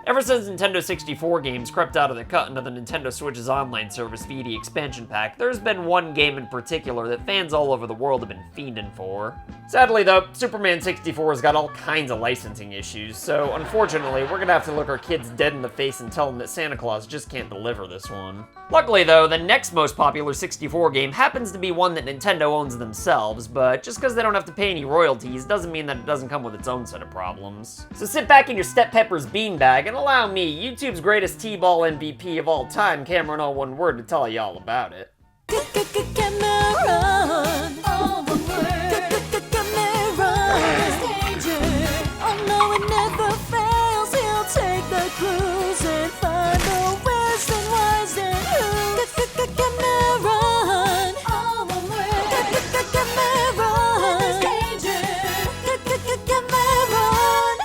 Ever since Nintendo 64 games crept out of the cut into the Nintendo Switch's online service via the expansion pack, there's been one game in particular that fans all over the world have been fiending for. Sadly though, Superman 64 has got all kinds of licensing issues, so unfortunately we're gonna have to look our kids dead in the face and tell them that Santa Claus just can't deliver this one. Luckily though, the next most popular 64 game happens to be one that Nintendo owns themselves, but just because they don't have to pay any royalties doesn't mean that it doesn't come with its own set of problems. So sit back in your Step Pepper's beanbag and allow me, YouTube's greatest T-ball MVP of all time, CameronAllOneWord, to tell you all about it. Cameron, all one word. Cameron, danger. Oh no, it never fails. He'll take the cruise and find the where's and why's and who. Cameron, all one word. Cameron, danger. Cameron.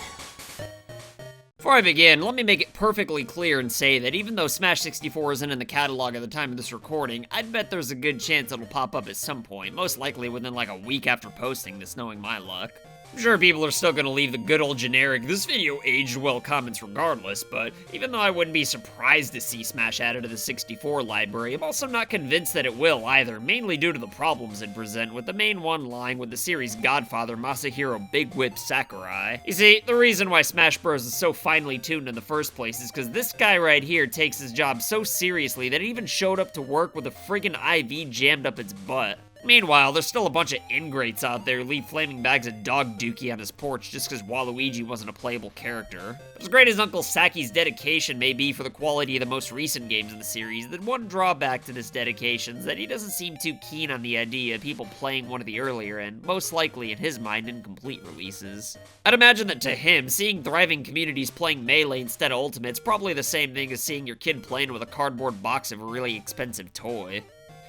Before I begin, let me make it perfectly clear and say that even though Smash 64 isn't in the catalog at the time of this recording, I'd bet there's a good chance it'll pop up at some point, most likely within like a week after posting this, knowing my luck. I'm sure people are still gonna leave the good old generic, "this video aged well" comments regardless, but even though I wouldn't be surprised to see Smash added to the 64 library, I'm also not convinced that it will either, mainly due to the problems it present, with the main one lying with the series' godfather, Masahiro Big Whip Sakurai. You see, the reason why Smash Bros. Is so finely tuned in the first place is because this guy right here takes his job so seriously that it even showed up to work with a friggin' IV jammed up its butt. Meanwhile, there's still a bunch of ingrates out there who leave flaming bags of dog dookie on his porch just because Waluigi wasn't a playable character. But as great as Uncle Saki's dedication may be for the quality of the most recent games in the series, the one drawback to this dedication is that he doesn't seem too keen on the idea of people playing one of the earlier and, most likely in his mind, incomplete releases. I'd imagine that to him, seeing thriving communities playing Melee instead of Ultimate's probably the same thing as seeing your kid playing with a cardboard box of a really expensive toy.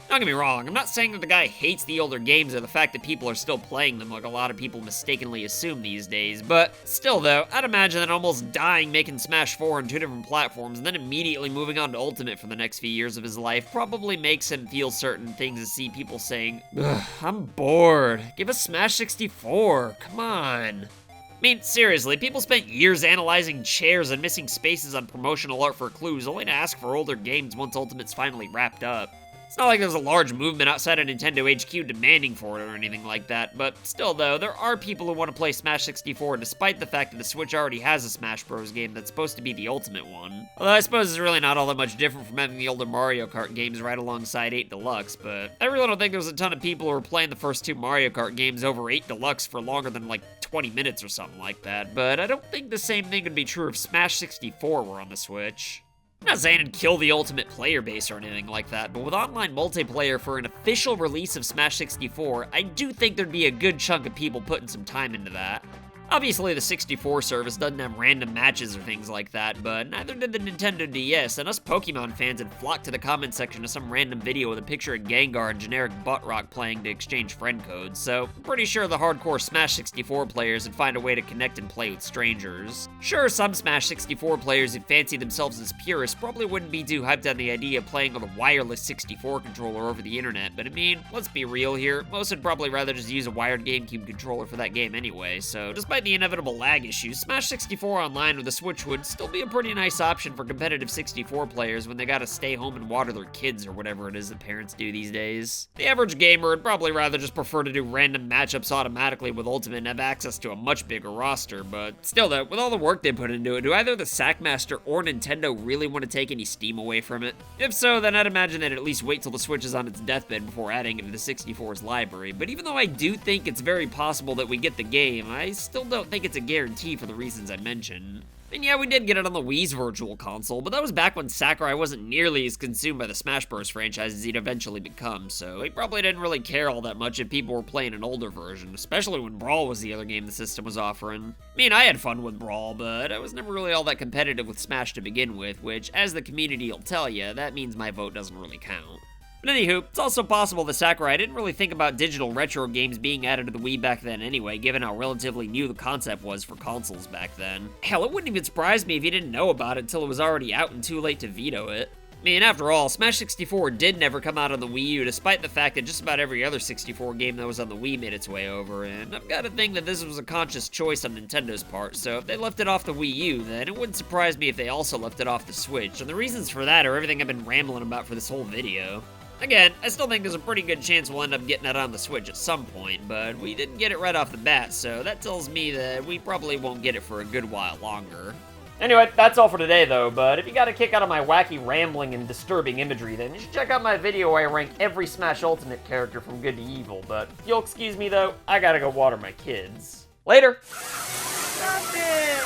Don't get me wrong, I'm not saying that the guy hates the older games or the fact that people are still playing them like a lot of people mistakenly assume these days, but still though, I'd imagine that almost dying making Smash 4 on 2 different platforms and then immediately moving on to Ultimate for the next few years of his life probably makes him feel certain things to see people saying, "Ugh, I'm bored, give us Smash 64, come on." I mean, seriously, people spent years analyzing chairs and missing spaces on promotional art for clues only to ask for older games once Ultimate's finally wrapped up. It's not like there's a large movement outside of Nintendo HQ demanding for it or anything like that, but still though, there are people who want to play Smash 64 despite the fact that the Switch already has a Smash Bros. Game that's supposed to be the ultimate one. Although I suppose it's really not all that much different from having the older Mario Kart games right alongside 8 Deluxe, but I really don't think there's a ton of people who are playing the first 2 Mario Kart games over 8 Deluxe for longer than like 20 minutes or something like that, but I don't think the same thing would be true if Smash 64 were on the Switch. I'm not saying it'd kill the ultimate player base or anything like that, but with online multiplayer for an official release of Smash 64, I do think there'd be a good chunk of people putting some time into that. Obviously, the 64 service doesn't have random matches or things like that, but neither did the Nintendo DS, and us Pokemon fans had flocked to the comment section of some random video with a picture of Gengar and generic Buttrock playing to exchange friend codes, so I'm pretty sure the hardcore Smash 64 players would find a way to connect and play with strangers. Sure, some Smash 64 players who fancy themselves as purists probably wouldn't be too hyped on the idea of playing with a wireless 64 controller over the internet, but I mean, let's be real here, most would probably rather just use a wired GameCube controller for that game anyway, so despite the inevitable lag issues, Smash 64 online with the Switch would still be a pretty nice option for competitive 64 players when they gotta stay home and water their kids or whatever it is that parents do these days. The average gamer would probably rather just prefer to do random matchups automatically with Ultimate and have access to a much bigger roster, but still though, with all the work they put into it, do either the Sackmaster or Nintendo really want to take any steam away from it? If so, then I'd imagine they'd at least wait till the Switch is on its deathbed before adding it to the 64's library, but even though I do think it's very possible that we get the game, I still don't think it's a guarantee for the reasons I mentioned. And yeah, we did get it on the Wii's Virtual Console, but that was back when Sakurai wasn't nearly as consumed by the Smash Bros. Franchise as he'd eventually become, so he probably didn't really care all that much if people were playing an older version, especially when Brawl was the other game the system was offering. I mean, I had fun with Brawl, but I was never really all that competitive with Smash to begin with, which, as the community will tell you, that means my vote doesn't really count. But anywho, it's also possible that Sakurai didn't really think about digital retro games being added to the Wii back then anyway, given how relatively new the concept was for consoles back then. Hell, it wouldn't even surprise me if he didn't know about it until it was already out and too late to veto it. I mean, after all, Smash 64 did never come out on the Wii U, despite the fact that just about every other 64 game that was on the Wii made its way over, and I've got to think that this was a conscious choice on Nintendo's part, so if they left it off the Wii U, then it wouldn't surprise me if they also left it off the Switch, and the reasons for that are everything I've been rambling about for this whole video. Again, I still think there's a pretty good chance we'll end up getting it on the Switch at some point, but we didn't get it right off the bat, so that tells me that we probably won't get it for a good while longer. Anyway, that's all for today though, but if you got a kick out of my wacky rambling and disturbing imagery, then you should check out my video where I rank every Smash Ultimate character from good to evil, but if you'll excuse me though, I gotta go water my kids. Later! Stop it!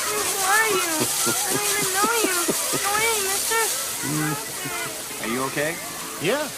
Who are you? I don't even know you. Go away, mister. Are you okay? Yeah,